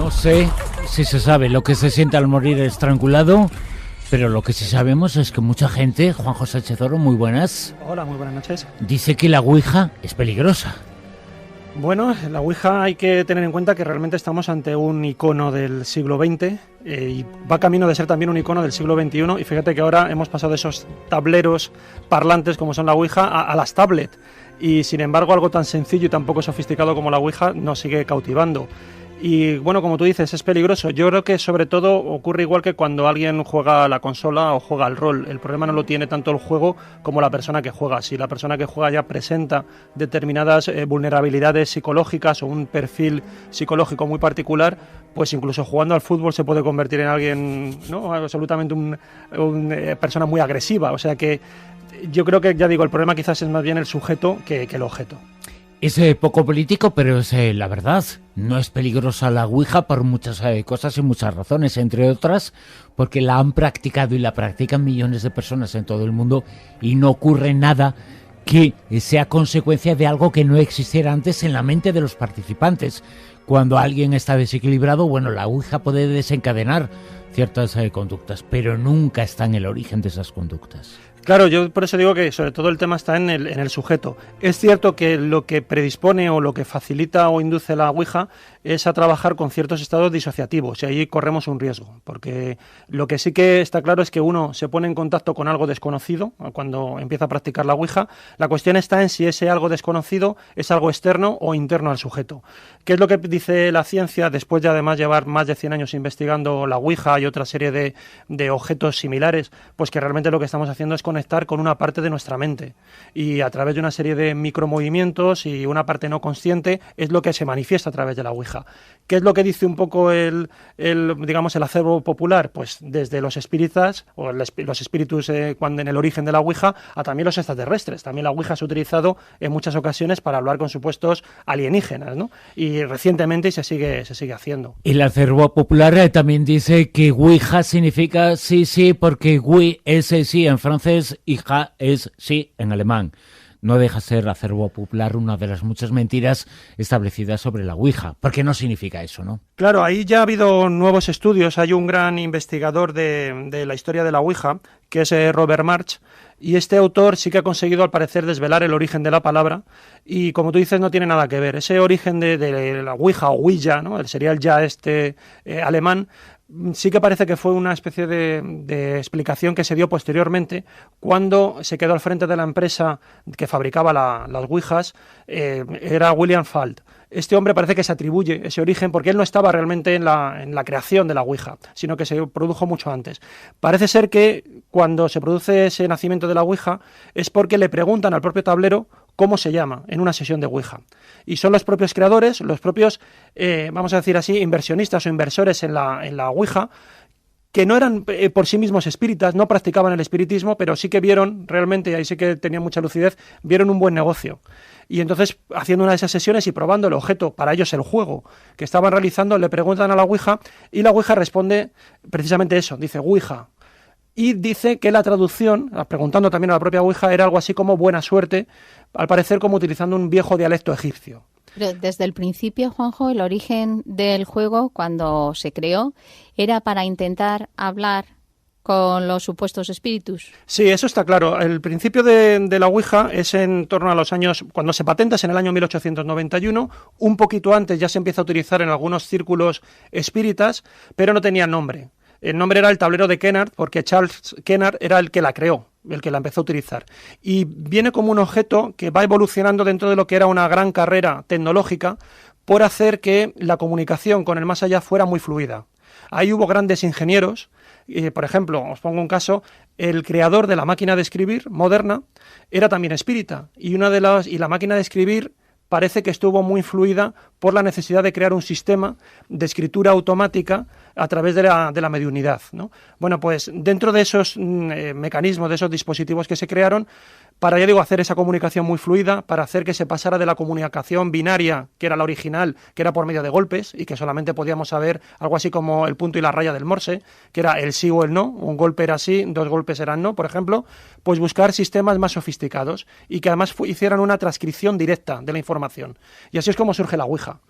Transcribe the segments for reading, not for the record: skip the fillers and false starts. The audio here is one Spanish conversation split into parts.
No sé si se sabe lo que se siente al morir estrangulado, pero lo que sí sabemos es que mucha gente, Juan José Chezoro, muy buenas. Hola, muy buenas noches. Dice que la Ouija es peligrosa. Bueno, la Ouija hay que tener en cuenta que realmente estamos ante un icono del siglo XX y va camino de ser también un icono del siglo XXI. Y fíjate que ahora hemos pasado de esos tableros parlantes como son la Ouija a las tablets. Y sin embargo, algo tan sencillo y tan poco sofisticado como la Ouija nos sigue cautivando. Y bueno, como tú dices, es peligroso. Yo creo que sobre todo ocurre igual que cuando alguien juega a la consola o juega al rol. El problema no lo tiene tanto el juego como la persona que juega. Si la persona que juega ya presenta determinadas vulnerabilidades psicológicas o un perfil psicológico muy particular, pues incluso jugando al fútbol se puede convertir en alguien, ¿no?, absolutamente una persona muy agresiva. O sea que yo creo que, ya digo, el problema quizás es más bien el sujeto que el objeto. Es poco político, pero es la verdad. No es peligrosa la Ouija por muchas cosas y muchas razones, entre otras porque la han practicado y la practican millones de personas en todo el mundo y no ocurre nada que sea consecuencia de algo que no existiera antes en la mente de los participantes. Cuando alguien está desequilibrado, bueno, la Ouija puede desencadenar ciertas conductas, pero nunca está en el origen de esas conductas. Claro, yo por eso digo que sobre todo el tema está en el sujeto. Es cierto que lo que predispone o lo que facilita o induce la Ouija es a trabajar con ciertos estados disociativos y ahí corremos un riesgo, porque lo que sí que está claro es que uno se pone en contacto con algo desconocido cuando empieza a practicar la Ouija. La cuestión está en si ese algo desconocido es algo externo o interno al sujeto. ¿Qué es lo que dice la ciencia después de además llevar más de 100 años investigando la Ouija y otra serie de objetos similares? Pues que realmente lo que estamos haciendo es conectar con una parte de nuestra mente y a través de una serie de micromovimientos y una parte no consciente es lo que se manifiesta a través de la Ouija. ¿Qué es lo que dice un poco el acervo popular? Pues desde los espíritas o los espíritus cuando en el origen de la Ouija a también los extraterrestres. También la Ouija se ha utilizado en muchas ocasiones para hablar con supuestos alienígenas, ¿no? Y recientemente se sigue haciendo. El acervo popular también dice que Ouija significa sí, sí, porque oui es sí en francés y ja es sí en alemán. No deja ser acervo popular una de las muchas mentiras establecidas sobre la Ouija, porque no significa eso, ¿no? Claro, ahí ya ha habido nuevos estudios. Hay un gran investigador de la historia de la Ouija, que es Robert March, y este autor sí que ha conseguido, al parecer, desvelar el origen de la palabra, y como tú dices, no tiene nada que ver. Ese origen de la Ouija o Ouija, ¿no?, sería el ya alemán, sí que parece que fue una especie de explicación que se dio posteriormente cuando se quedó al frente de la empresa que fabricaba las Ouijas, era William Falt. Este hombre parece que se atribuye ese origen porque él no estaba realmente en la creación de la Ouija, sino que se produjo mucho antes. Parece ser que cuando se produce ese nacimiento de la Ouija es porque le preguntan al propio tablero cómo se llama en una sesión de Ouija. Y son los propios creadores, los propios, vamos a decir así, inversionistas o inversores en la Ouija, que no eran por sí mismos espíritas, no practicaban el espiritismo, pero sí que vieron realmente, y ahí sí que tenían mucha lucidez, vieron un buen negocio. Y entonces, haciendo una de esas sesiones y probando el objeto, para ellos el juego que estaban realizando, le preguntan a la Ouija y la Ouija responde precisamente eso, dice Ouija. Y dice que la traducción, preguntando también a la propia Ouija, era algo así como buena suerte, al parecer como utilizando un viejo dialecto egipcio. Pero desde el principio, Juanjo, el origen del juego, cuando se creó, era para intentar hablar con los supuestos espíritus. Sí, eso está claro. El principio de la Ouija es en torno a los años, cuando se patenta es en el año 1891, un poquito antes ya se empieza a utilizar en algunos círculos espíritas, pero no tenía nombre. El nombre era el tablero de Kennard, porque Charles Kennard era el que la creó, el que la empezó a utilizar. Y viene como un objeto que va evolucionando dentro de lo que era una gran carrera tecnológica por hacer que la comunicación con el más allá fuera muy fluida. Ahí hubo grandes ingenieros, por ejemplo, os pongo un caso, el creador de la máquina de escribir moderna era también espírita, y la máquina de escribir parece que estuvo muy influida por la necesidad de crear un sistema de escritura automática a través de la mediunidad, ¿no? Bueno, pues dentro de esos mecanismos, de esos dispositivos que se crearon, para, ya digo, hacer esa comunicación muy fluida, para hacer que se pasara de la comunicación binaria, que era la original, que era por medio de golpes, y que solamente podíamos saber algo así como el punto y la raya del Morse, que era el sí o el no, un golpe era sí, dos golpes eran no, por ejemplo, pues buscar sistemas más sofisticados, y que además hicieran una transcripción directa de la información. Y así es como surge la Ouija.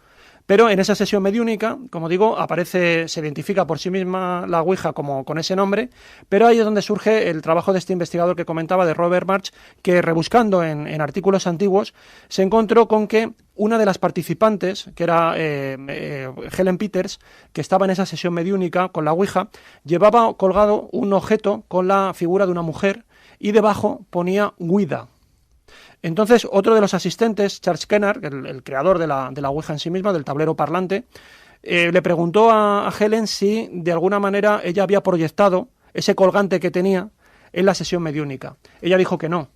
Pero en esa sesión mediúnica, como digo, se identifica por sí misma la Ouija como con ese nombre, pero ahí es donde surge el trabajo de este investigador que comentaba, de Robert March, que rebuscando en artículos antiguos se encontró con que una de las participantes, que era Helen Peters, que estaba en esa sesión mediúnica con la Ouija, llevaba colgado un objeto con la figura de una mujer y debajo ponía Ouija. Entonces, otro de los asistentes, Charles Kennard, el creador de la Ouija en sí misma, del tablero parlante, le preguntó a Helen si de alguna manera ella había proyectado ese colgante que tenía en la sesión mediúnica. Ella dijo que no.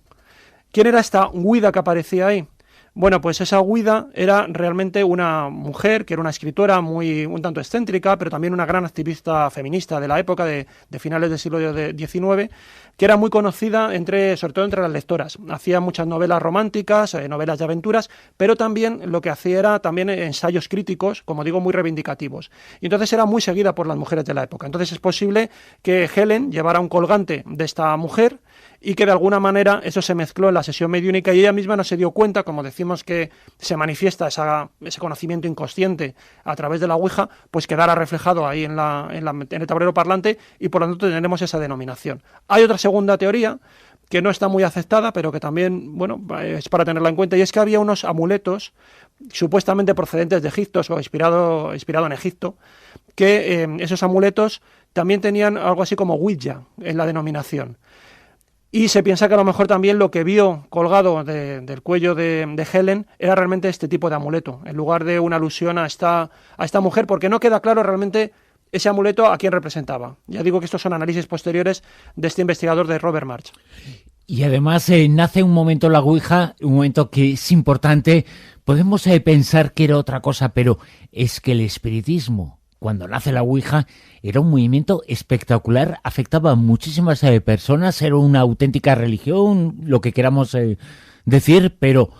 ¿Quién era esta Ouija que aparecía ahí? Bueno, pues esa Ouija era realmente una mujer que era una escritora un tanto excéntrica, pero también una gran activista feminista de la época, de finales del siglo XIX, que era muy conocida sobre todo entre las lectoras. Hacía muchas novelas románticas, novelas de aventuras, pero también lo que hacía era también ensayos críticos, como digo, muy reivindicativos. Y entonces era muy seguida por las mujeres de la época. Entonces es posible que Helen llevara un colgante de esta mujer y que de alguna manera eso se mezcló en la sesión mediúnica y ella misma no se dio cuenta, como decimos que se manifiesta ese conocimiento inconsciente a través de la Ouija, pues quedara reflejado ahí en el tablero parlante y por lo tanto tenemos esa denominación. Hay otra segunda teoría que no está muy aceptada, pero que también, bueno, es para tenerla en cuenta, y es que había unos amuletos supuestamente procedentes de Egipto o inspirado en Egipto, que esos amuletos también tenían algo así como Ouija en la denominación. Y se piensa que a lo mejor también lo que vio colgado del cuello de Helen era realmente este tipo de amuleto, en lugar de una alusión a esta mujer, porque no queda claro realmente ese amuleto a quién representaba. Ya digo que estos son análisis posteriores de este investigador, de Robert March. Y además nace un momento la Ouija, un momento que es importante. Podemos pensar que era otra cosa, pero es que el espiritismo, cuando nace la Ouija, era un movimiento espectacular, afectaba a muchísimas personas, era una auténtica religión, lo que queramos decir, pero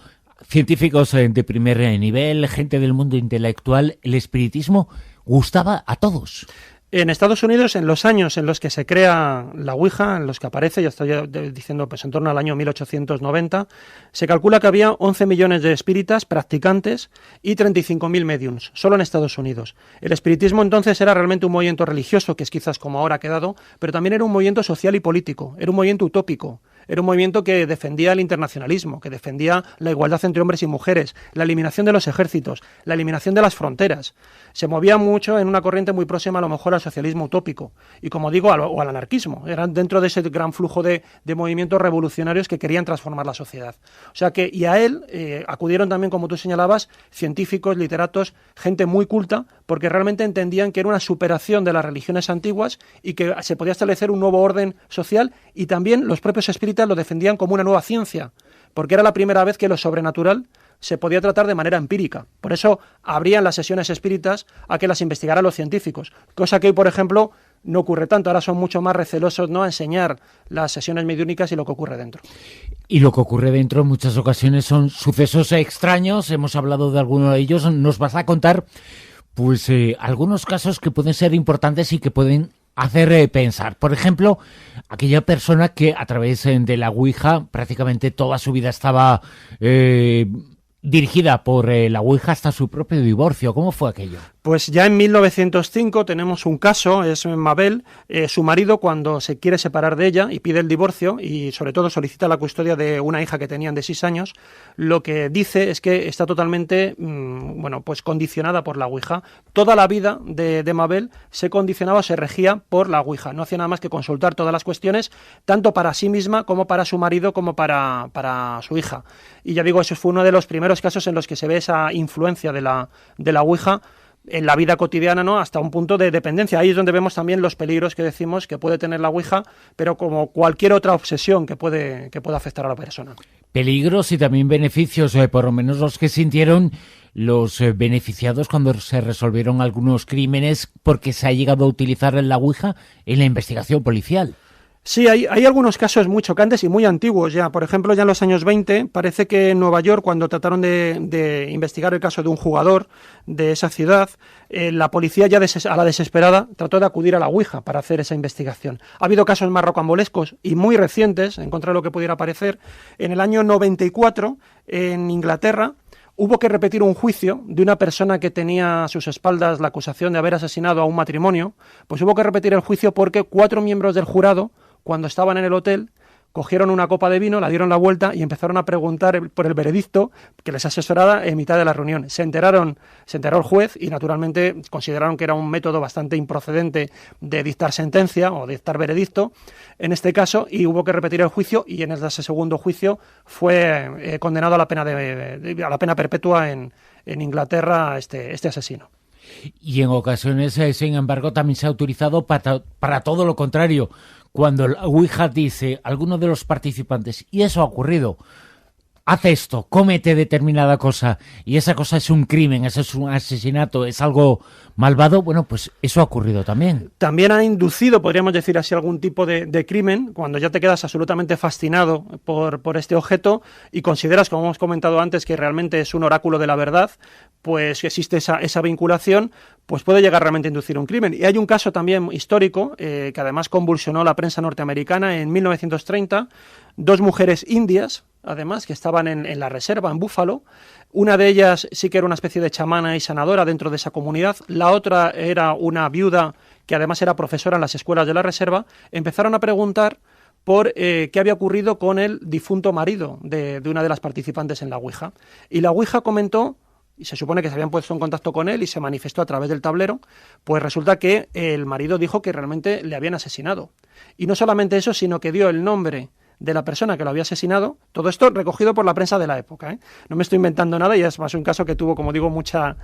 científicos de primer nivel, gente del mundo intelectual, el espiritismo gustaba a todos. En Estados Unidos, en los años en los que se crea la Ouija, en los que aparece, ya estoy diciendo pues en torno al año 1890, se calcula que había 11 millones de espíritas practicantes y 35.000 médiums, solo en Estados Unidos. El espiritismo entonces era realmente un movimiento religioso, que es quizás como ahora ha quedado, pero también era un movimiento social y político, era un movimiento utópico. Era un movimiento que defendía el internacionalismo, que defendía la igualdad entre hombres y mujeres, la eliminación de los ejércitos, la eliminación de las fronteras. Se movía mucho en una corriente muy próxima a lo mejor al socialismo utópico y, como digo, o al anarquismo. Eran dentro de ese gran flujo de movimientos revolucionarios que querían transformar la sociedad. O sea que, y a él acudieron también, como tú señalabas, científicos, literatos, gente muy culta, porque realmente entendían que era una superación de las religiones antiguas y que se podía establecer un nuevo orden social, y también los propios espíritas lo defendían como una nueva ciencia, porque era la primera vez que lo sobrenatural se podía tratar de manera empírica. Por eso abrían las sesiones espíritas a que las investigaran los científicos, cosa que hoy, por ejemplo, no ocurre tanto. Ahora son mucho más recelosos, ¿no?, a enseñar las sesiones mediúnicas y lo que ocurre dentro. Y lo que ocurre dentro en muchas ocasiones son sucesos extraños. Hemos hablado de algunos de ellos. Nos vas a contar pues algunos casos que pueden ser importantes y que pueden hacer pensar. Por ejemplo, aquella persona que a través de la Ouija prácticamente toda su vida estaba dirigida por la Ouija hasta su propio divorcio. ¿Cómo fue aquello? Pues ya en 1905 tenemos un caso, es Mabel, su marido, cuando se quiere separar de ella y pide el divorcio y sobre todo solicita la custodia de una hija que tenían de 6 años, lo que dice es que está totalmente pues condicionada por la Ouija. Toda la vida de Mabel se condicionaba, se regía por la Ouija. No hacía nada más que consultar todas las cuestiones, tanto para sí misma como para su marido, como para su hija. Y ya digo, eso fue uno de los primeros casos en los que se ve esa influencia de la Ouija en la vida cotidiana, ¿no?, hasta un punto de dependencia. Ahí es donde vemos también los peligros que decimos que puede tener la Ouija, pero como cualquier otra obsesión que puede afectar a la persona. Peligros y también beneficios, por lo menos los que sintieron los beneficiados cuando se resolvieron algunos crímenes, porque se ha llegado a utilizar la Ouija en la investigación policial. Sí, hay algunos casos muy chocantes y muy antiguos ya. Por ejemplo, ya en los años 20, parece que en Nueva York, cuando trataron de investigar el caso de un jugador de esa ciudad, la policía ya a la desesperada trató de acudir a la Ouija para hacer esa investigación. Ha habido casos más rocambolescos y muy recientes, en contra de lo que pudiera parecer. En el año 94, en Inglaterra, hubo que repetir un juicio de una persona que tenía a sus espaldas la acusación de haber asesinado a un matrimonio. Pues hubo que repetir el juicio porque 4 miembros del jurado, cuando estaban en el hotel, cogieron una copa de vino, la dieron la vuelta y empezaron a preguntar por el veredicto que les asesorara en mitad de la reunión. Se enteró el juez y naturalmente consideraron que era un método bastante improcedente de dictar sentencia o de dictar veredicto en este caso, y hubo que repetir el juicio, y en ese segundo juicio fue condenado a la pena perpetua en Inglaterra este asesino. Y en ocasiones, sin embargo, también se ha utilizado para todo lo contrario. Cuando la Ouija dice a alguno de los participantes, y eso ha ocurrido, haz esto, cómete determinada cosa, y esa cosa es un crimen, eso es un asesinato, es algo malvado, bueno, pues eso ha ocurrido también. También ha inducido, podríamos decir así, algún tipo de crimen, cuando ya te quedas absolutamente fascinado por este objeto y consideras, como hemos comentado antes, que realmente es un oráculo de la verdad, pues existe esa vinculación, pues puede llegar realmente a inducir un crimen. Y hay un caso también histórico, que además convulsionó la prensa norteamericana en 1930, 2 mujeres indias, además, que estaban en la reserva, en Búfalo. Una de ellas sí que era una especie de chamana y sanadora dentro de esa comunidad, la otra era una viuda que además era profesora en las escuelas de la reserva. Empezaron a preguntar por qué había ocurrido con el difunto marido de una de las participantes en la Ouija. Y la Ouija comentó, y se supone que se habían puesto en contacto con él y se manifestó a través del tablero, pues resulta que el marido dijo que realmente le habían asesinado. Y no solamente eso, sino que dio el nombre de la persona que lo había asesinado, todo esto recogido por la prensa de la época, ¿eh? No me estoy inventando nada y es más un caso que tuvo, como digo, mucha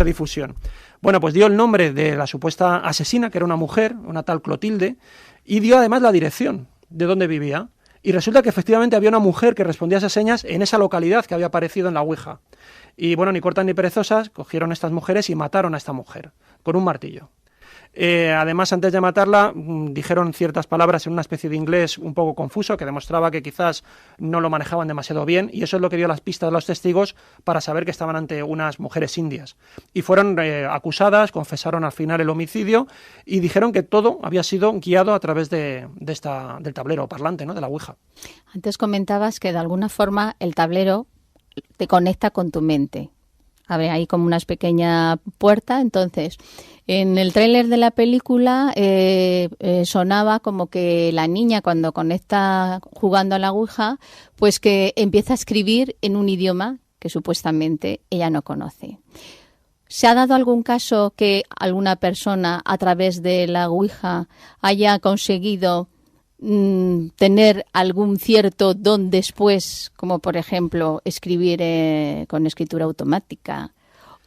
difusión. Bueno, pues dio el nombre de la supuesta asesina, que era una mujer, una tal Clotilde, y dio además la dirección de dónde vivía. Y resulta que efectivamente había una mujer que respondía a esas señas en esa localidad que había aparecido en la Ouija. Y bueno, ni cortas ni perezosas, cogieron a estas mujeres y mataron a esta mujer con un martillo. Además, antes de matarla, dijeron ciertas palabras en una especie de inglés un poco confuso, que demostraba que quizás no lo manejaban demasiado bien, y eso es lo que dio las pistas de los testigos para saber que estaban ante unas mujeres indias. Y fueron acusadas, confesaron al final el homicidio, y dijeron que todo había sido guiado a través del tablero parlante, ¿no?, de la Ouija. Antes comentabas que de alguna forma el tablero te conecta con tu mente. Abre ahí como una pequeña puerta. Entonces, en el tráiler de la película sonaba como que la niña, cuando conecta jugando a la Ouija, pues que empieza a escribir en un idioma que supuestamente ella no conoce. ¿Se ha dado algún caso que alguna persona a través de la Ouija haya conseguido tener algún cierto don después, como por ejemplo escribir con escritura automática,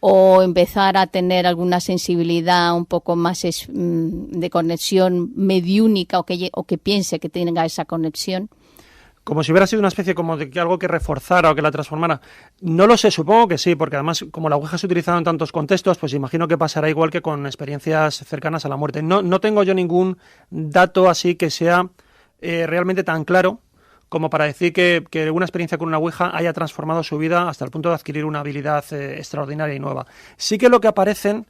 o empezar a tener alguna sensibilidad un poco más de conexión mediúnica, o que piense que tenga esa conexión? Como si hubiera sido una especie como de algo que reforzara o que la transformara. No lo sé, supongo que sí, porque además como la Ouija se ha utilizado en tantos contextos, pues imagino que pasará igual que con experiencias cercanas a la muerte. No tengo yo ningún dato así que sea realmente tan claro como para decir que una experiencia con una Ouija haya transformado su vida hasta el punto de adquirir una habilidad extraordinaria y nueva. Sí que lo que aparecen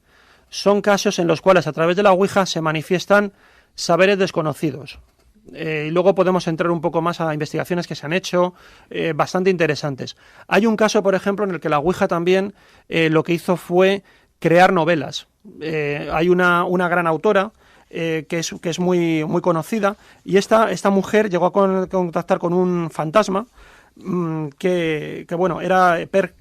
son casos en los cuales a través de la Ouija se manifiestan saberes desconocidos. Y luego podemos entrar un poco más a investigaciones que se han hecho, bastante interesantes. Hay un caso, por ejemplo, en el que la Ouija también lo que hizo fue crear novelas. Hay una gran autora que es muy conocida, y esta mujer llegó a contactar con un fantasma que bueno, era Per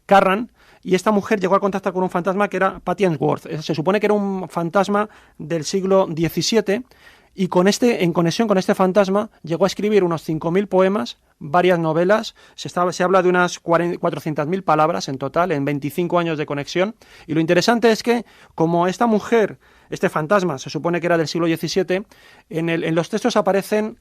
Carran, y esta mujer llegó a contactar con un fantasma que era Patty Ainsworth. Se supone que era un fantasma del siglo XVII, y en conexión con este fantasma llegó a escribir unos 5.000 poemas, varias novelas. Se habla de unas 400.000 palabras en total, en 25 años de conexión. Y lo interesante es que, como esta mujer, este fantasma, se supone que era del siglo XVII, en los textos aparecen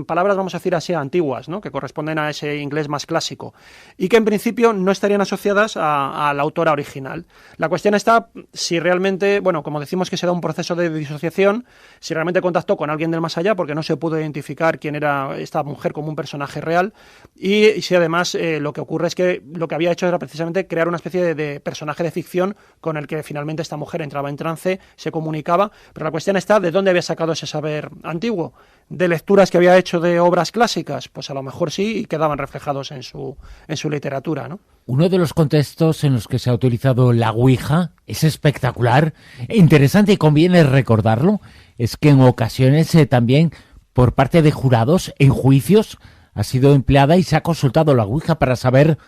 palabras, vamos a decir así, antiguas, ¿no?, que corresponden a ese inglés más clásico, y que en principio no estarían asociadas a la autora original. La cuestión está si realmente, bueno, como decimos que se da un proceso de disociación, si realmente contactó con alguien del más allá, porque no se pudo identificar quién era esta mujer como un personaje real, y si además lo que ocurre es que lo que había hecho era precisamente crear una especie de personaje de ficción con el que finalmente esta mujer entraba en trance, se comunicaba, pero la cuestión está de dónde había sacado ese saber antiguo, de lecturas que había había hecho de obras clásicas? Pues a lo mejor sí, y quedaban reflejados en su literatura, ¿no? Uno de los contextos en los que se ha utilizado la Ouija es espectacular, interesante y conviene recordarlo, es que en ocasiones también por parte de jurados en juicios ha sido empleada y se ha consultado la Ouija para saber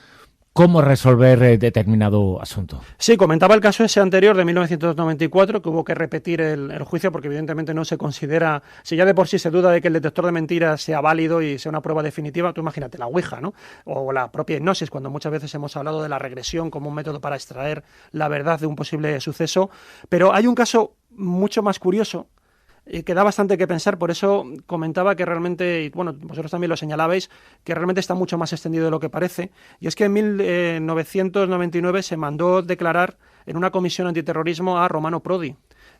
cómo resolver determinado asunto. Sí, comentaba el caso ese anterior de 1994, que hubo que repetir el juicio porque evidentemente no se considera, si ya de por sí se duda de que el detector de mentiras sea válido y sea una prueba definitiva, tú imagínate la Ouija, ¿no? O la propia hipnosis, cuando muchas veces hemos hablado de la regresión como un método para extraer la verdad de un posible suceso. Pero hay un caso mucho más curioso, que da bastante que pensar, por eso comentaba que realmente, y bueno, vosotros también lo señalabais, que realmente está mucho más extendido de lo que parece, y es que en 1999 se mandó declarar en una comisión antiterrorismo a Romano Prodi,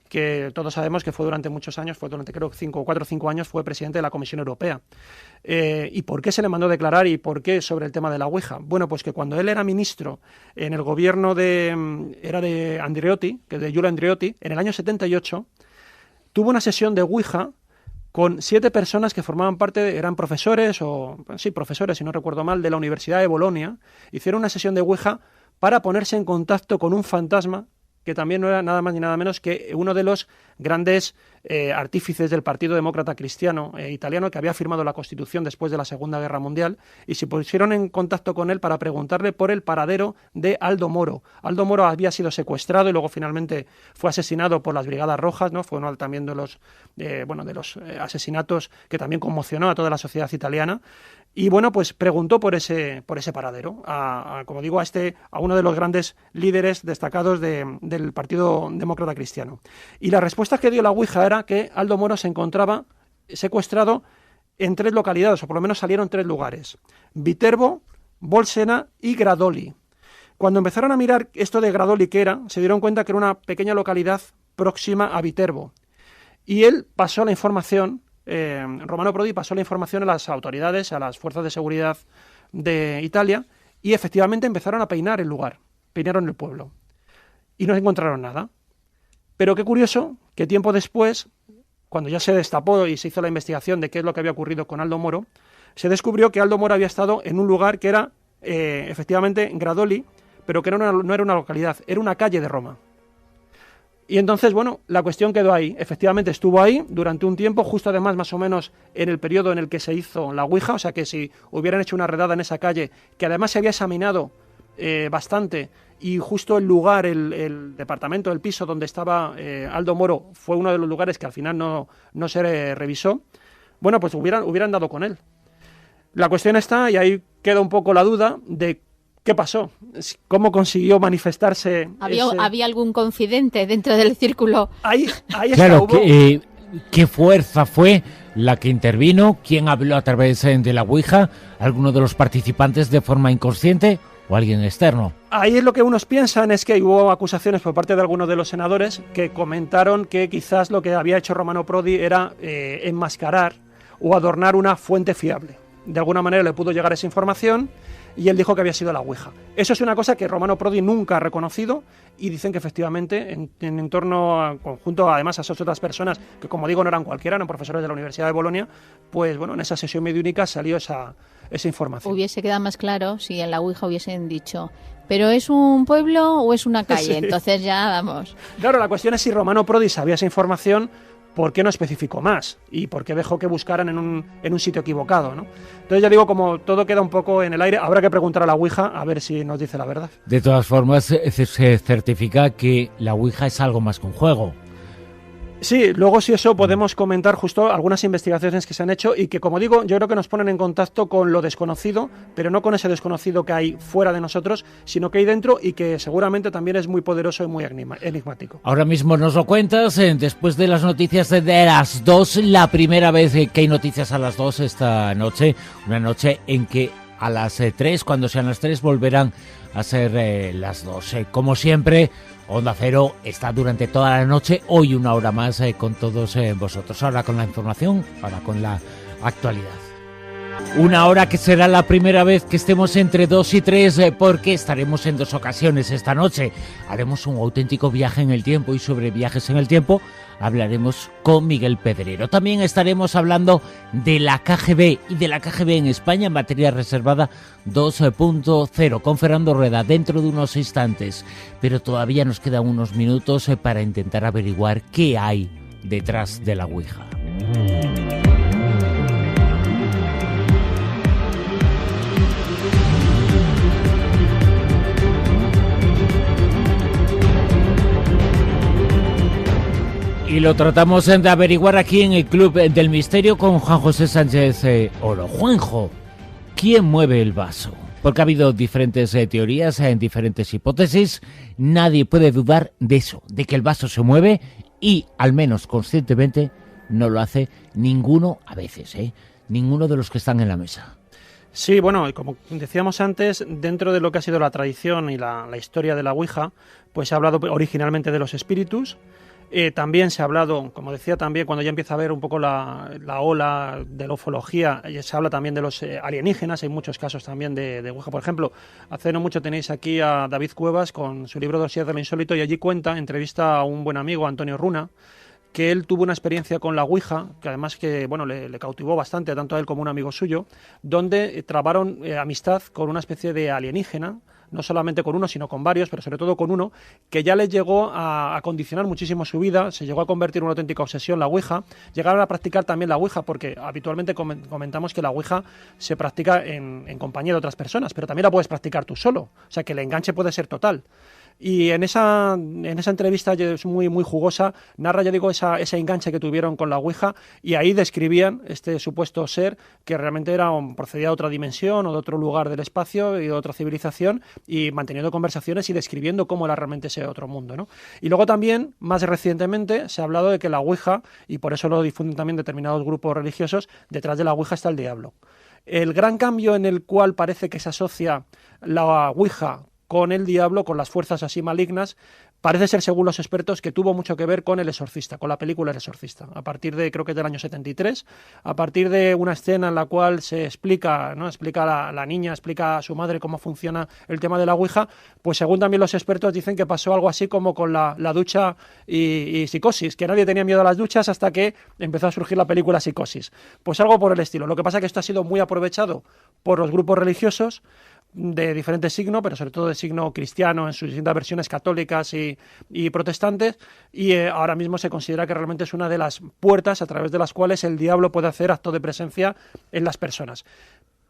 que todos sabemos que fue durante muchos años, fue durante creo 4 o 5 años, fue presidente de la Comisión Europea. ¿Y por qué se le mandó declarar y por qué sobre el tema de la Ouija? Bueno, pues que cuando él era ministro en el gobierno de Andreotti, que de Giulio Andreotti, en el año 78, tuvo una sesión de Ouija con 7 personas que formaban parte, eran profesores, profesores, si no recuerdo mal, de la Universidad de Bolonia. Hicieron una sesión de Ouija para ponerse en contacto con un fantasma que también no era nada más ni nada menos que uno de los grandes artífices del Partido Demócrata Cristiano italiano, que había firmado la Constitución después de la Segunda Guerra Mundial, y se pusieron en contacto con él para preguntarle por el paradero de Aldo Moro. Aldo Moro había sido secuestrado y luego finalmente fue asesinado por las Brigadas Rojas, ¿no? Fue uno también de los asesinatos que también conmocionó a toda la sociedad italiana. Y bueno, pues preguntó por ese paradero, como digo, a uno de los grandes líderes destacados del Partido Demócrata Cristiano. Y la respuesta que dio la Ouija era que Aldo Moro se encontraba secuestrado en 3 localidades, o por lo menos salieron 3 lugares: Viterbo, Bolsena y Gradoli. Cuando empezaron a mirar esto de Gradoli qué era, se dieron cuenta que era una pequeña localidad próxima a Viterbo. Y él pasó la información, Romano Prodi pasó la información a las autoridades, a las fuerzas de seguridad de Italia, y efectivamente empezaron a peinar el lugar, peinaron el pueblo, y no encontraron nada. Pero qué curioso que tiempo después, cuando ya se destapó y se hizo la investigación de qué es lo que había ocurrido con Aldo Moro, se descubrió que Aldo Moro había estado en un lugar que era efectivamente Gradoli, pero que no era una localidad, era una calle de Roma. Y entonces, bueno, la cuestión quedó ahí. Efectivamente estuvo ahí durante un tiempo, justo además más o menos en el periodo en el que se hizo la Ouija, o sea que si hubieran hecho una redada en esa calle, que además se había examinado bastante, y justo el lugar, el departamento, el piso donde estaba Aldo Moro fue uno de los lugares que al final no se revisó, bueno, pues hubieran dado con él. La cuestión está, y ahí queda un poco la duda, de ¿qué pasó? ¿Cómo consiguió manifestarse? ¿Había algún confidente dentro del círculo? Ahí claro, ¿qué fuerza fue la que intervino? ¿Quién habló a través de la Ouija? ¿Alguno de los participantes de forma inconsciente o alguien externo? Ahí es lo que unos piensan, es que hubo acusaciones por parte de algunos de los senadores que comentaron que quizás lo que había hecho Romano Prodi era enmascarar o adornar una fuente fiable. De alguna manera le pudo llegar esa información y él dijo que había sido la Ouija. Eso es una cosa que Romano Prodi nunca ha reconocido, y dicen que efectivamente en torno conjunto además a esas otras personas, que como digo no eran cualquiera, eran profesores de la Universidad de Bolonia, pues bueno, en esa sesión mediúnica salió esa información. Hubiese quedado más claro si en la Ouija hubiesen dicho, ¿pero es un pueblo o es una calle? Sí. Entonces ya vamos. Claro, la cuestión es si Romano Prodi sabía esa información, ¿por qué no especificó más? ¿Y por qué dejó que buscaran en un sitio equivocado, ¿no? Entonces ya digo, como todo queda un poco en el aire, habrá que preguntar a la Ouija a ver si nos dice la verdad. De todas formas, se certifica que la Ouija es algo más que un juego. Sí, luego si eso podemos comentar justo algunas investigaciones que se han hecho y que, como digo, yo creo que nos ponen en contacto con lo desconocido, pero no con ese desconocido que hay fuera de nosotros, sino que hay dentro y que seguramente también es muy poderoso y muy enigmático. Ahora mismo nos lo cuentas, después de las noticias de las 2, la primera vez que hay noticias a las 2 esta noche, una noche en que a las 3, cuando sean las 3, volverán a ser las 2. Como siempre, Onda Cero está durante toda la noche, hoy una hora más con todos vosotros. Ahora con la información, ahora con la actualidad. Una hora que será la primera vez que estemos entre 2 y 3, porque estaremos en 2 ocasiones esta noche. Haremos un auténtico viaje en el tiempo, y sobre viajes en el tiempo hablaremos con Miguel Pedrero. También estaremos hablando de la KGB y de la KGB en España en materia reservada 2.0 con Fernando Rueda dentro de unos instantes. Pero todavía nos quedan unos minutos para intentar averiguar qué hay detrás de la Ouija. Y lo tratamos de averiguar aquí en el Club del Misterio con Juan José Sánchez Oro. Juanjo, ¿quién mueve el vaso? Porque ha habido diferentes teorías, diferentes hipótesis. Nadie puede dudar de eso, de que el vaso se mueve, y al menos conscientemente no lo hace ninguno a veces, ninguno de los que están en la mesa. Sí, bueno, como decíamos antes, dentro de lo que ha sido la tradición y la historia de la Ouija, pues se ha hablado originalmente de los espíritus. También se ha hablado, como decía también, cuando ya empieza a ver un poco la ola de la ufología, se habla también de los alienígenas. Hay muchos casos también de Ouija. Por ejemplo, hace no mucho tenéis aquí a David Cuevas con su libro Dossier de lo Insólito, y allí entrevista a un buen amigo, Antonio Runa, que él tuvo una experiencia con la Ouija, que además que bueno le cautivó bastante, tanto a él como a un amigo suyo, donde trabaron amistad con una especie de alienígena, no solamente con uno, sino con varios, pero sobre todo con uno, que ya les llegó a condicionar muchísimo su vida, se llegó a convertir en una auténtica obsesión la Ouija. Llegaron a practicar también la Ouija, porque habitualmente comentamos que la Ouija se practica en compañía de otras personas, pero también la puedes practicar tú solo, o sea que el enganche puede ser total. Y en esa entrevista, es muy, muy jugosa, narra, ya digo, ese enganche que tuvieron con la Ouija, y ahí describían este supuesto ser que realmente procedía de otra dimensión o de otro lugar del espacio y de otra civilización, y manteniendo conversaciones y describiendo cómo era realmente ese otro mundo, ¿no? Y luego también, más recientemente, se ha hablado de que la Ouija, y por eso lo difunden también determinados grupos religiosos, detrás de la Ouija está el diablo. El gran cambio en el cual parece que se asocia la Ouija con el diablo, con las fuerzas así malignas, parece ser, según los expertos, que tuvo mucho que ver con El Exorcista, con la película El Exorcista, a partir de, creo que es del año 73, a partir de una escena en la cual se explica, ¿no? Explica la niña, explica a su madre cómo funciona el tema de la Ouija, pues según también los expertos dicen que pasó algo así como con la ducha y Psicosis, que nadie tenía miedo a las duchas hasta que empezó a surgir la película Psicosis. Pues algo por el estilo. Lo que pasa es que esto ha sido muy aprovechado por los grupos religiosos de diferente signo, pero sobre todo de signo cristiano en sus distintas versiones católicas y protestantes, y ahora mismo se considera que realmente es una de las puertas a través de las cuales el diablo puede hacer acto de presencia en las personas.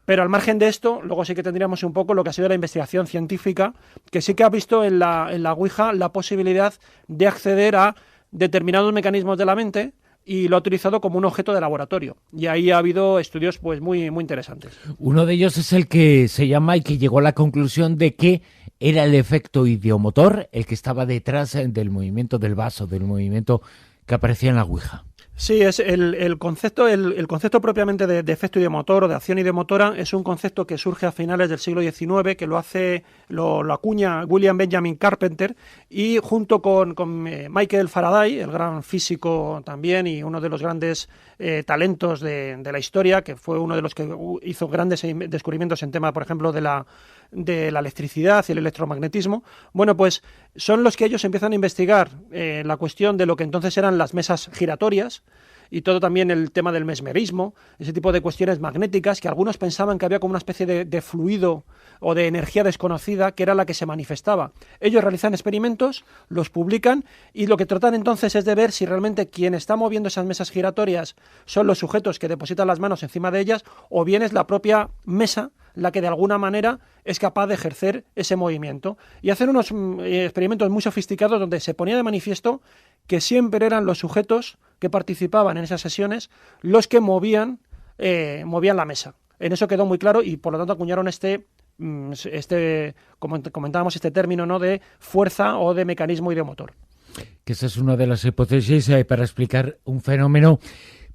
Pero al margen de esto, luego sí que tendríamos un poco lo que ha sido la investigación científica, que sí que ha visto en la Ouija la posibilidad de acceder a determinados mecanismos de la mente, y lo ha utilizado como un objeto de laboratorio. Y ahí ha habido estudios pues muy, muy interesantes. Uno de ellos es el que se llama y que llegó a la conclusión de que era el efecto idiomotor el que estaba detrás del movimiento del vaso, del movimiento que aparecía en la Ouija. Sí, es el concepto propiamente de efecto idiomotor o de acción idiomotora es un concepto que surge a finales del siglo XIX, que lo acuña William Benjamin Carpenter, y junto con Michael Faraday, el gran físico también y uno de los grandes talentos de la historia, que fue uno de los que hizo grandes descubrimientos en tema, por ejemplo, de la electricidad y el electromagnetismo. Bueno, pues son los que ellos empiezan a investigar la cuestión de lo que entonces eran las mesas giratorias, y todo también el tema del mesmerismo, ese tipo de cuestiones magnéticas que algunos pensaban que había como una especie de fluido o de energía desconocida que era la que se manifestaba. Ellos realizan experimentos, los publican, y lo que tratan entonces es de ver si realmente quien está moviendo esas mesas giratorias son los sujetos que depositan las manos encima de ellas, o bien es la propia mesa la que de alguna manera es capaz de ejercer ese movimiento. Y hacen unos experimentos muy sofisticados donde se ponía de manifiesto que siempre eran los sujetos que participaban en esas sesiones los que movían la mesa. En eso quedó muy claro, y por lo tanto acuñaron como comentábamos, este término, ¿no?, de fuerza o de mecanismo idiomotor. Que esa es una de las hipótesis para explicar un fenómeno.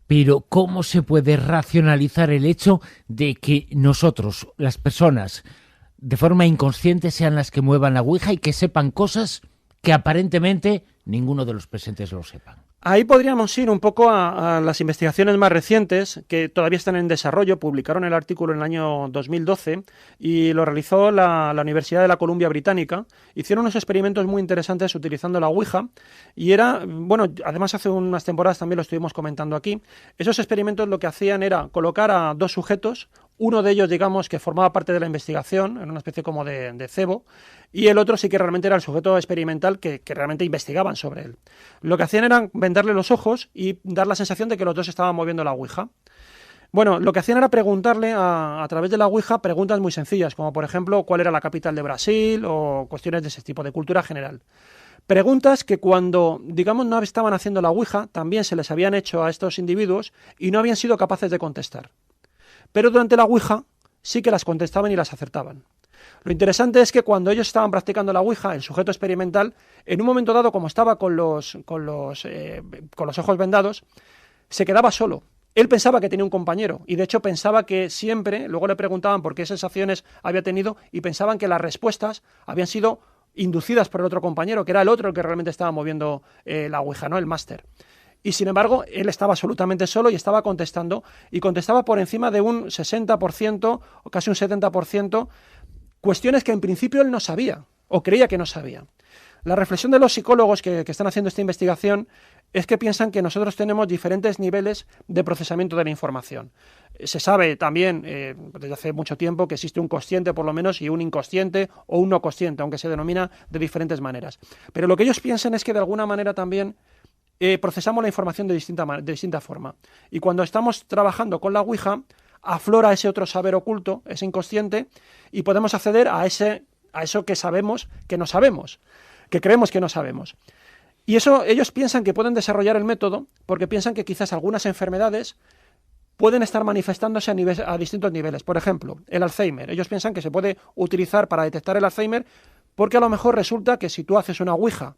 Pero ¿cómo se puede racionalizar el hecho de que nosotros, las personas, de forma inconsciente sean las que muevan la Ouija y que sepan cosas que aparentemente ninguno de los presentes lo sepan. Ahí podríamos ir un poco a las investigaciones más recientes, que todavía están en desarrollo. Publicaron el artículo en el año 2012 y lo realizó la Universidad de la Columbia Británica. Hicieron unos experimentos muy interesantes utilizando la Ouija y era, bueno, además hace unas temporadas también lo estuvimos comentando aquí. Esos experimentos lo que hacían era colocar a dos sujetos, uno de ellos, digamos, que formaba parte de la investigación, en una especie como de cebo, y el otro sí que realmente era el sujeto experimental que realmente investigaban sobre él. Lo que hacían era vendarle los ojos y dar la sensación de que los dos estaban moviendo la Ouija. Bueno, lo que hacían era preguntarle a través de la Ouija preguntas muy sencillas, como por ejemplo, ¿cuál era la capital de Brasil? O cuestiones de ese tipo, de cultura general. Preguntas que cuando, digamos, no estaban haciendo la Ouija, también se les habían hecho a estos individuos y no habían sido capaces de contestar. Pero durante la Ouija sí que las contestaban y las acertaban. Lo interesante es que cuando ellos estaban practicando la Ouija, el sujeto experimental, en un momento dado, como estaba con los ojos vendados, se quedaba solo. Él pensaba que tenía un compañero y de hecho pensaba que siempre, luego le preguntaban por qué sensaciones había tenido y pensaban que las respuestas habían sido inducidas por el otro compañero, que era el otro el que realmente estaba moviendo la Ouija, ¿no? El máster. Y sin embargo, él estaba absolutamente solo y estaba contestando, y contestaba por encima de un 60% o casi un 70%, cuestiones que en principio él no sabía o creía que no sabía. La reflexión de los psicólogos que están haciendo esta investigación es que piensan que nosotros tenemos diferentes niveles de procesamiento de la información. Se sabe también desde hace mucho tiempo que existe un consciente por lo menos y un inconsciente o un no consciente, aunque se denomina de diferentes maneras. Pero lo que ellos piensan es que de alguna manera también procesamos la información de distinta forma. Y cuando estamos trabajando con la Ouija, aflora ese otro saber oculto, ese inconsciente, y podemos acceder a eso que sabemos que no sabemos, que creemos que no sabemos. Y eso ellos piensan que pueden desarrollar el método porque piensan que quizás algunas enfermedades pueden estar manifestándose a distintos niveles. Por ejemplo, el Alzheimer. Ellos piensan que se puede utilizar para detectar el Alzheimer porque a lo mejor resulta que si tú haces una Ouija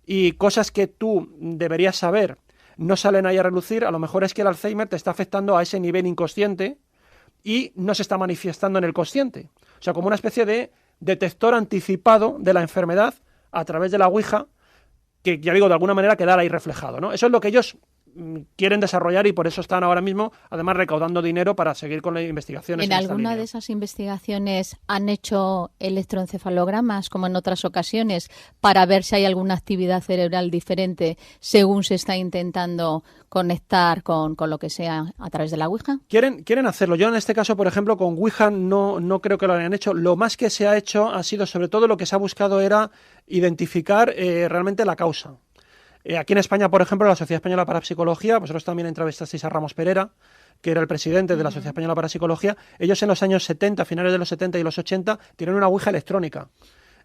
y cosas que tú deberías saber no salen ahí a relucir, a lo mejor es que el Alzheimer te está afectando a ese nivel inconsciente y no se está manifestando en el consciente. O sea, como una especie de detector anticipado de la enfermedad a través de la Ouija, que ya digo, de alguna manera quedar ahí reflejado, ¿no? Eso es lo que ellos quieren desarrollar y por eso están ahora mismo, además, recaudando dinero para seguir con las investigaciones. ¿En alguna de esas investigaciones han hecho electroencefalogramas, como en otras ocasiones, para ver si hay alguna actividad cerebral diferente según se está intentando conectar con lo que sea a través de la Ouija? Quieren hacerlo. Yo en este caso, por ejemplo, con Ouija no creo que lo hayan hecho. Lo más que se ha hecho ha sido, sobre todo, lo que se ha buscado era identificar realmente la causa. Aquí en España, por ejemplo, la Sociedad Española para Psicología, vosotros también entrevistasteis a Ramos Perera, que era el presidente de la Sociedad Española para Psicología. Ellos en los años 70, finales de los 70 y los 80, tienen una Ouija electrónica.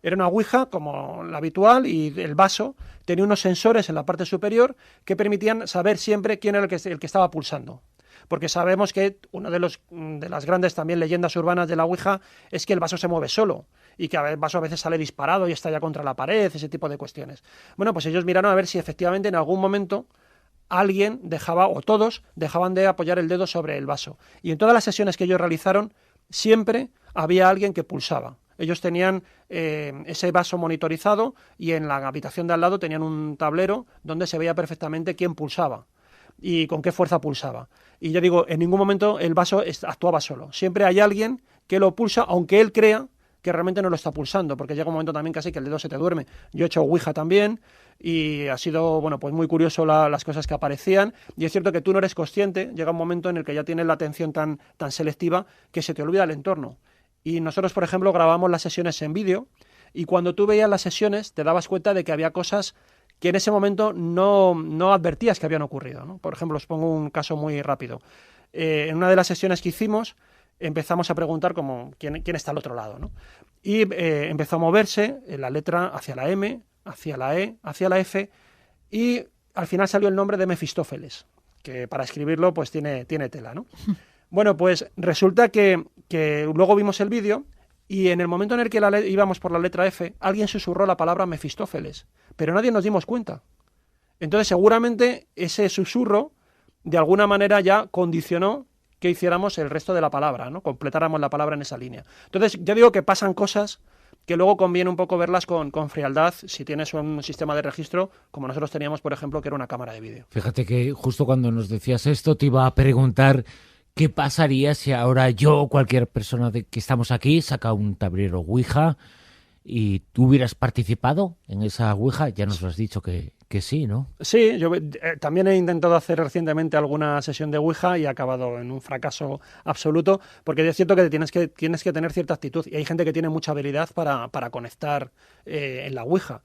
Era una Ouija como la habitual y el vaso tenía unos sensores en la parte superior que permitían saber siempre quién era el que estaba pulsando. Porque sabemos que una de las grandes también leyendas urbanas de la Ouija es que el vaso se mueve solo y que el vaso a veces sale disparado y estalla contra la pared, ese tipo de cuestiones. Bueno, pues ellos miraron a ver si efectivamente en algún momento alguien dejaba, o todos, dejaban de apoyar el dedo sobre el vaso. Y en todas las sesiones que ellos realizaron, siempre había alguien que pulsaba. Ellos tenían ese vaso monitorizado y en la habitación de al lado tenían un tablero donde se veía perfectamente quién pulsaba y con qué fuerza pulsaba. Y ya digo, en ningún momento el vaso actuaba solo. Siempre hay alguien que lo pulsa, aunque él crea que realmente no lo está pulsando, porque llega un momento también casi que el dedo se te duerme. Yo he hecho Ouija también y ha sido, bueno, pues muy curioso las cosas que aparecían, y es cierto que tú no eres consciente, llega un momento en el que ya tienes la atención tan selectiva que se te olvida el entorno. Y nosotros, por ejemplo, grabamos las sesiones en vídeo y cuando tú veías las sesiones te dabas cuenta de que había cosas que en ese momento no advertías que habían ocurrido, ¿no? Por ejemplo, os pongo un caso muy rápido. En una de las sesiones que hicimos empezamos a preguntar como quién está al otro lado, ¿no? Y empezó a moverse la letra hacia la M, hacia la E, hacia la F, y al final salió el nombre de Mefistófeles, que para escribirlo pues tiene tela, ¿no? Bueno, pues resulta que luego vimos el vídeo y en el momento en el que íbamos por la letra F, alguien susurró la palabra Mefistófeles, pero nadie nos dimos cuenta. Entonces seguramente ese susurro de alguna manera ya condicionó que hiciéramos el resto de la palabra, ¿no? Completáramos la palabra en esa línea. Entonces ya digo que pasan cosas que luego conviene un poco verlas con frialdad si tienes un sistema de registro como nosotros teníamos, por ejemplo, que era una cámara de vídeo. Fíjate que justo cuando nos decías esto te iba a preguntar qué pasaría si ahora yo o cualquier persona que estamos aquí saca un tablero Ouija y tú hubieras participado en esa Ouija. Ya nos lo has dicho que sí, ¿no? Sí, yo también he intentado hacer recientemente alguna sesión de Ouija y he acabado en un fracaso absoluto, porque es cierto que tienes que tener cierta actitud y hay gente que tiene mucha habilidad para conectar en la Ouija.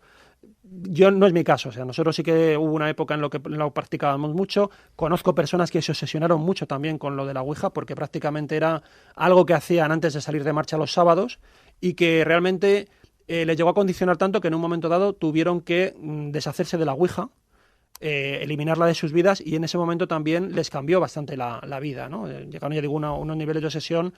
Yo no es mi caso, o sea, nosotros sí que hubo una época en lo que lo practicábamos mucho. Conozco personas que se obsesionaron mucho también con lo de la Ouija porque prácticamente era algo que hacían antes de salir de marcha los sábados y que realmente les llegó a condicionar tanto que en un momento dado tuvieron que deshacerse de la Ouija, eliminarla de sus vidas, y en ese momento también les cambió bastante la vida, ¿no? Llegaron, ya digo, a unos niveles de obsesión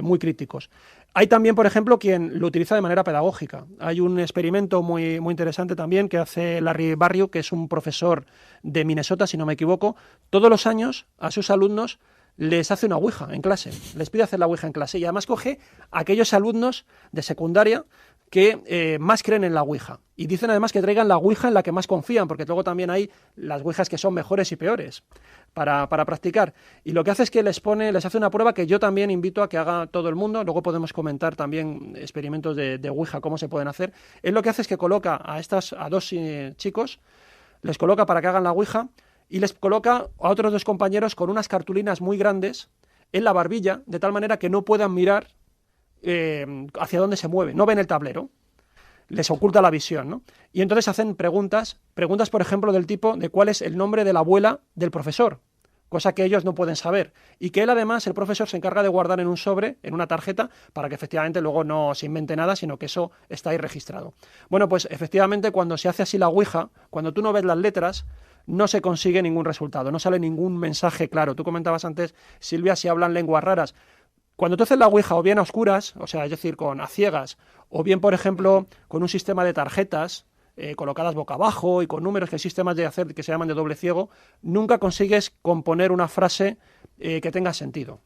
muy críticos. Hay también, por ejemplo, quien lo utiliza de manera pedagógica. Hay un experimento muy, muy interesante también que hace Larry Barrio, que es un profesor de Minnesota, si no me equivoco. Todos los años a sus alumnos les hace una Ouija en clase, les pide hacer la Ouija en clase, y además coge a aquellos alumnos de secundaria que más creen en la Ouija. Y dicen además que traigan la Ouija en la que más confían, porque luego también hay las Ouijas que son mejores y peores para practicar. Y lo que hace es que les hace una prueba que yo también invito a que haga todo el mundo. Luego podemos comentar también experimentos de Ouija, cómo se pueden hacer. Él lo que hace es que coloca a dos chicos, les coloca para que hagan la Ouija y les coloca a otros dos compañeros con unas cartulinas muy grandes en la barbilla, de tal manera que no puedan mirar hacia dónde se mueve, no ven el tablero, les oculta la visión, ¿no? Y entonces hacen preguntas, por ejemplo, del tipo de cuál es el nombre de la abuela del profesor, cosa que ellos no pueden saber, y que él además, el profesor, se encarga de guardar en un sobre, en una tarjeta, para que efectivamente luego no se invente nada, sino que eso está ahí registrado. Bueno, pues efectivamente cuando se hace así la Ouija, cuando tú no ves las letras, no se consigue ningún resultado, no sale ningún mensaje claro. Tú comentabas antes, Silvia, si hablan lenguas raras. Cuando tú haces la Ouija o bien a oscuras, o sea, es decir, a ciegas, o bien, por ejemplo, con un sistema de tarjetas colocadas boca abajo y con números que hay sistemas de hacer que se llaman de doble ciego, nunca consigues componer una frase que tenga sentido.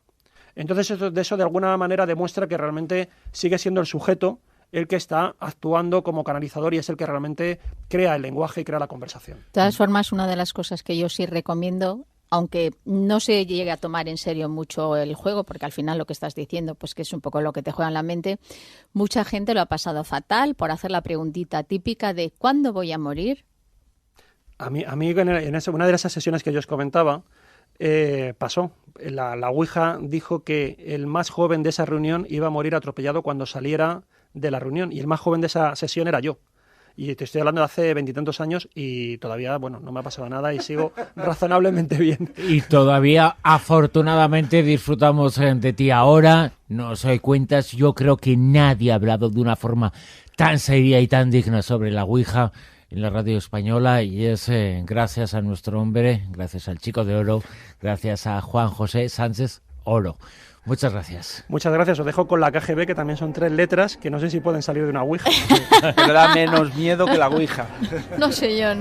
Entonces, eso de alguna manera demuestra que realmente sigue siendo el sujeto el que está actuando como canalizador y es el que realmente crea el lenguaje y crea la conversación. De todas formas, una de las cosas que yo sí recomiendo, aunque no se llegue a tomar en serio mucho el juego, porque al final lo que estás diciendo, pues que es un poco lo que te juega en la mente, mucha gente lo ha pasado fatal por hacer la preguntita típica de ¿cuándo voy a morir? A mí una de esas sesiones que yo os comentaba, pasó. La Ouija dijo que el más joven de esa reunión iba a morir atropellado cuando saliera de la reunión, y el más joven de esa sesión era yo. Y te estoy hablando de hace 20 y tantos años y todavía, bueno, no me ha pasado nada y sigo razonablemente bien. Y todavía, afortunadamente, disfrutamos de ti ahora. Nos doy cuentas, yo creo que nadie ha hablado de una forma tan seria y tan digna sobre la Ouija en la radio española, y es gracias a nuestro hombre, gracias al Chico de Oro, gracias a Juan José Sánchez Oro. Muchas gracias. Muchas gracias. Os dejo con la KGB, que también son 3 letras, que no sé si pueden salir de una Ouija. Pero da menos miedo que la Ouija. No sé yo.